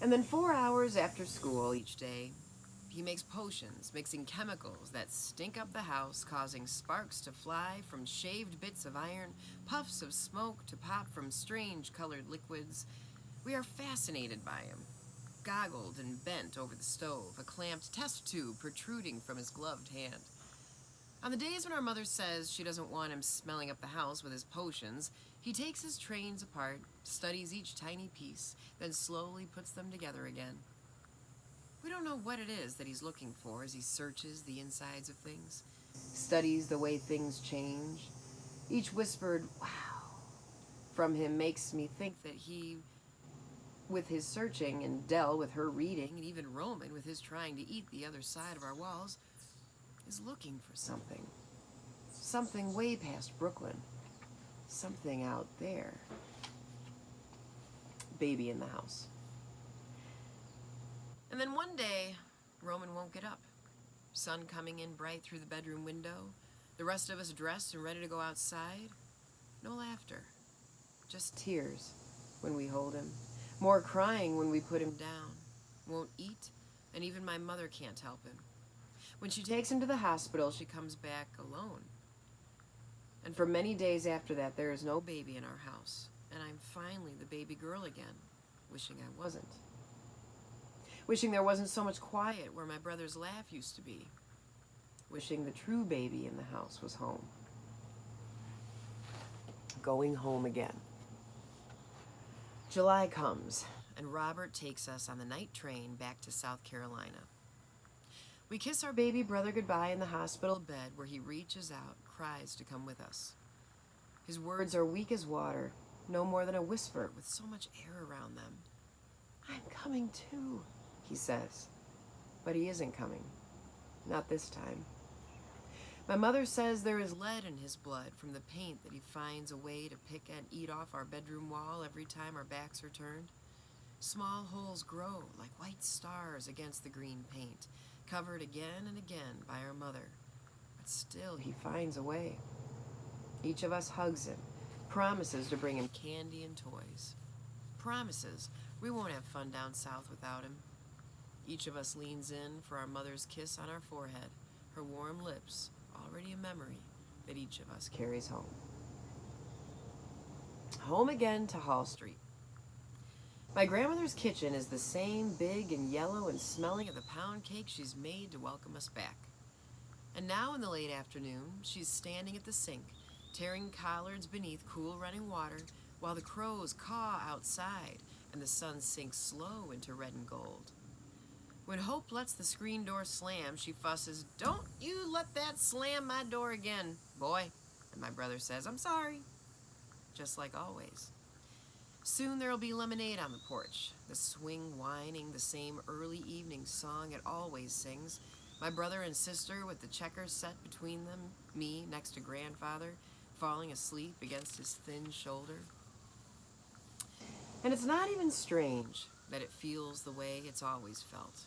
And then 4 hours after school each day, he makes potions, mixing chemicals that stink up the house, causing sparks to fly from shaved bits of iron, puffs of smoke to pop from strange colored liquids. We are fascinated by him, goggled and bent over the stove, a clamped test tube protruding from his gloved hand. On the days when our mother says she doesn't want him smelling up the house with his potions, he takes his trains apart, studies each tiny piece, then slowly puts them together again. We don't know what it is that he's looking for as he searches the insides of things, studies the way things change. Each whispered, "Wow," from him makes me think that he, with his searching, and Dell with her reading, and even Roman with his trying to eat the other side of our walls, is looking for something. Something way past Brooklyn. Something out there. Baby in the house. And then one day, Roman won't get up. Sun coming in bright through the bedroom window. The rest of us dressed and ready to go outside. No laughter. Just tears when we hold him. More crying when we put him down. Won't eat, and even my mother can't help him. When she takes him to the hospital, she comes back alone. And for many days after that, there is no baby in our house. And I'm finally the baby girl again, wishing I wasn't. Wishing there wasn't so much quiet where my brother's laugh used to be. Wishing the true baby in the house was home. Going home again. July comes, and Robert takes us on the night train back to South Carolina. We kiss our baby brother goodbye in the hospital bed where he reaches out, cries to come with us. His words are weak as water, no more than a whisper with so much air around them. "I'm coming too," he says. But he isn't coming. Not this time. My mother says there is lead in his blood from the paint that he finds a way to pick and eat off our bedroom wall every time our backs are turned. Small holes grow like white stars against the green paint, covered again and again by our mother. But still he finds a way. Each of us hugs him, promises to bring him candy and toys. Promises we won't have fun down south without him. Each of us leans in for our mother's kiss on our forehead, her warm lips, already a memory that each of us carries home. Home again to Hall Street. My grandmother's kitchen is the same, big and yellow and smelling of the pound cake she's made to welcome us back. And now in the late afternoon, she's standing at the sink, tearing collards beneath cool running water while the crows caw outside and the sun sinks slow into red and gold. When Hope lets the screen door slam, she fusses, "Don't you let that slam my door again, boy." And my brother says, "I'm sorry." Just like always. Soon there'll be lemonade on the porch, the swing whining the same early evening song it always sings, my brother and sister with the checkers set between them, me next to grandfather, falling asleep against his thin shoulder. And it's not even strange that it feels the way it's always felt,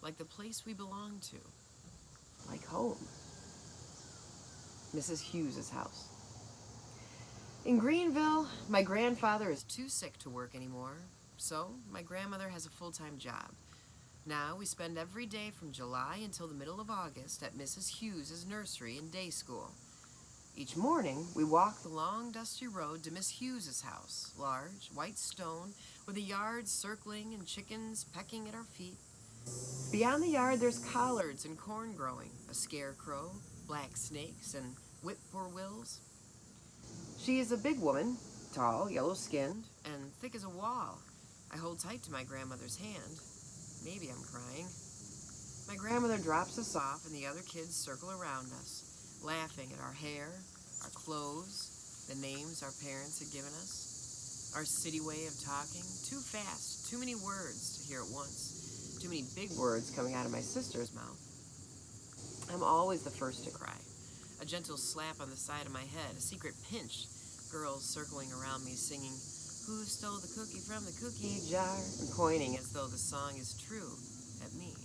like the place we belong to, like home. Mrs. Hughes's house. In Greenville, my grandfather is too sick to work anymore, so my grandmother has a full-time job. Now we spend every day from July until the middle of August at Mrs. Hughes's nursery and day school. Each morning, we walk the long, dusty road to Miss Hughes's house, large, white stone, with a yard circling and chickens pecking at our feet. Beyond the yard, there's collards and corn growing, a scarecrow, black snakes, and whippoorwills. She is a big woman, tall, yellow-skinned, and thick as a wall. I hold tight to my grandmother's hand. Maybe I'm crying. My grandmother drops us off, and the other kids circle around us, laughing at our hair, our clothes, the names our parents had given us, our city way of talking, too fast, too many words to hear at once, too many big words coming out of my sister's mouth. I'm always the first to cry. A gentle slap on the side of my head, a secret pinch, girls circling around me singing, "Who stole the cookie from the cookie jar?" and pointing as though the song is true at me.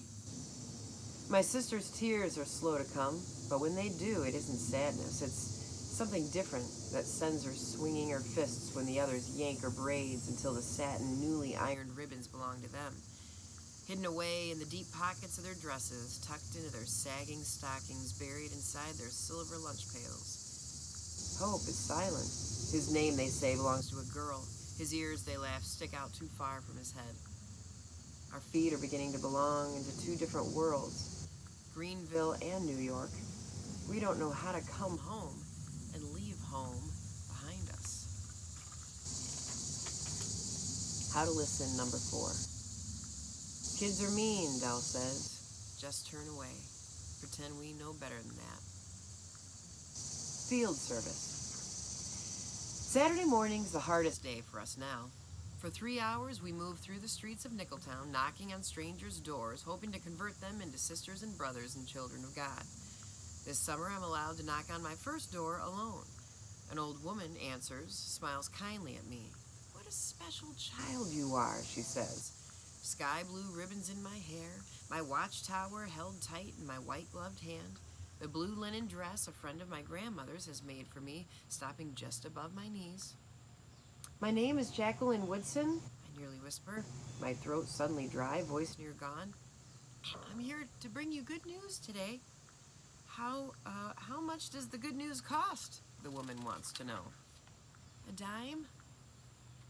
My sister's tears are slow to come, but when they do, it isn't sadness. It's something different that sends her swinging her fists when the others yank her braids until the satin, newly ironed ribbons belong to them. Hidden away in the deep pockets of their dresses, tucked into their sagging stockings, buried inside their silver lunch pails. Hope is silent. His name, they say, belongs to a girl. His ears, they laugh, stick out too far from his head. Our feet are beginning to belong into two different worlds, Greenville and New York. We don't know how to come home and leave home behind us. How to listen, number 4. Kids are mean, Dell says. Just turn away. Pretend we know better than that. Field service. Saturday morning's the hardest day for us now. For 3 hours, we move through the streets of Nickeltown, knocking on strangers' doors, hoping to convert them into sisters and brothers and children of God. This summer, I'm allowed to knock on my first door alone. An old woman answers, smiles kindly at me. What a special child you are, she says. Sky blue ribbons in my hair, my watchtower held tight in my white-gloved hand, the blue linen dress a friend of my grandmother's has made for me, stopping just above my knees. My name is Jacqueline Woodson, I nearly whisper, my throat suddenly dry, voice near gone. I'm here to bring you good news today. How much does the good news cost? The woman wants to know. A dime?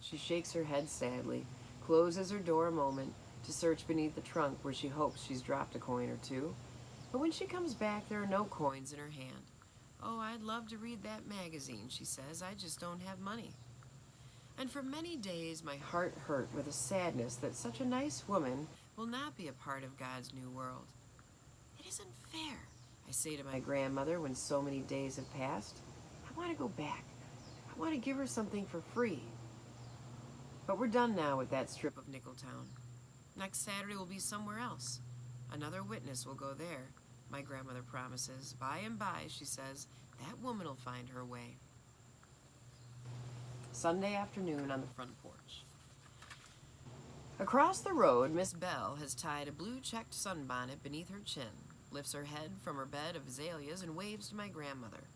She shakes her head sadly, closes her door a moment to search beneath the trunk where she hopes she's dropped a coin or two. But when she comes back, there are no coins in her hand. Oh, I'd love to read that magazine, she says. I just don't have money. And for many days, my heart hurt with a sadness that such a nice woman will not be a part of God's new world. It isn't fair, I say to my grandmother when so many days have passed. I want to go back. I want to give her something for free. But we're done now with that strip of Nickeltown. Next Saturday we'll be somewhere else. Another witness will go there, my grandmother promises. By and by, she says, that woman will find her way. Sunday afternoon on the front porch. Across the road, Miss Bell has tied a blue-checked sunbonnet beneath her chin, lifts her head from her bed of azaleas, and waves to my grandmother.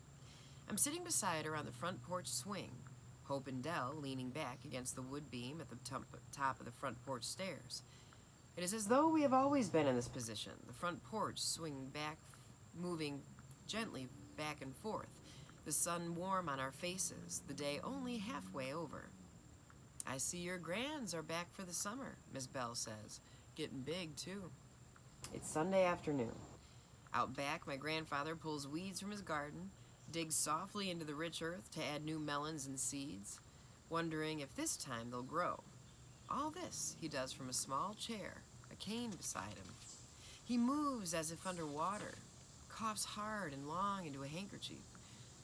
I'm sitting beside her on the front porch swing, Hope and Dell leaning back against the wood beam at the top of the front porch stairs. It is as though we have always been in this position, the front porch swinging back, moving gently back and forth, the sun warm on our faces, the day only halfway over. I see your grands are back for the summer, Miss Bell says. Getting big, too. It's Sunday afternoon. Out back, my grandfather pulls weeds from his garden, digs softly into the rich earth to add new melons and seeds, wondering if this time they'll grow. All this he does from a small chair, a cane beside him. He moves as if underwater, coughs hard and long into a handkerchief,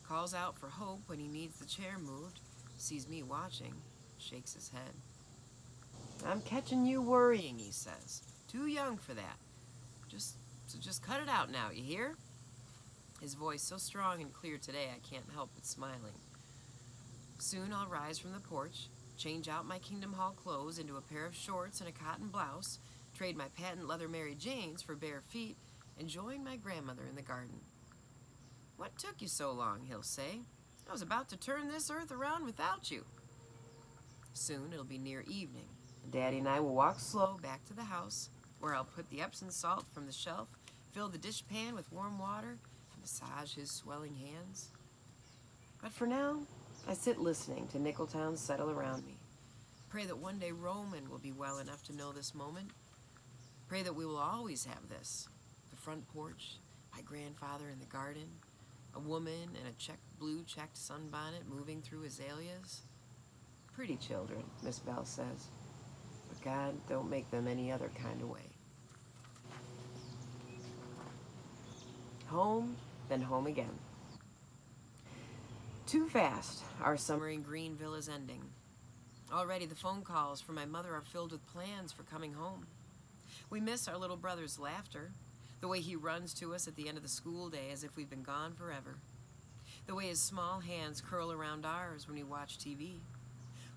calls out for Hope when he needs the chair moved, sees me watching, shakes his head. I'm catching you worrying, he says. Too young for that. Just cut it out now, you hear? His voice so strong and clear today I can't help but smiling. Soon I'll rise from the porch, change out my Kingdom Hall clothes into a pair of shorts and a cotton blouse, trade my patent leather Mary Janes for bare feet, and join my grandmother in the garden. What took you so long, he'll say. I was about to turn this earth around without you. Soon it'll be near evening, and Daddy and I will walk slow back to the house, where I'll put the Epsom salt from the shelf, fill the dishpan with warm water, and massage his swelling hands. But for now, I sit listening to Nickeltown settle around me. Pray that one day Roman will be well enough to know this moment. Pray that we will always have this. The front porch, my grandfather in the garden, a woman in a blue-checked sunbonnet moving through azaleas. Pretty children, Miss Bell says. But God, don't make them any other kind of way. Home, then home again. Too fast, our summer in Greenville is ending. Already the phone calls from my mother are filled with plans for coming home. We miss our little brother's laughter, the way he runs to us at the end of the school day as if we've been gone forever, the way his small hands curl around ours when we watch TV,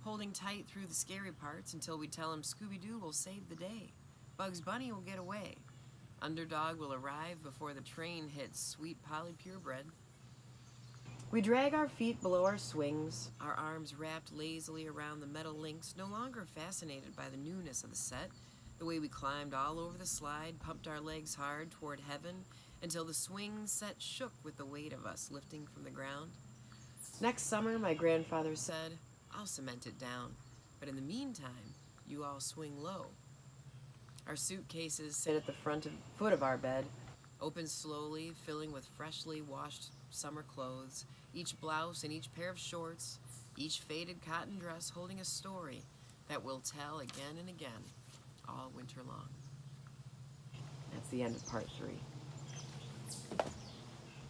holding tight through the scary parts until we tell him Scooby-Doo will save the day, Bugs Bunny will get away, Underdog will arrive before the train hits Sweet Polly Purebred. We drag our feet below our swings, our arms wrapped lazily around the metal links, no longer fascinated by the newness of the set, the way we climbed all over the slide, pumped our legs hard toward heaven, until the swing set shook with the weight of us lifting from the ground. Next summer, my grandfather said, I'll cement it down, but in the meantime, you all swing low. Our suitcases sit at the foot of our bed, open slowly, filling with freshly washed summer clothes, each blouse and each pair of shorts, each faded cotton dress holding a story that we'll tell again and again all winter long. That's the end of part 3.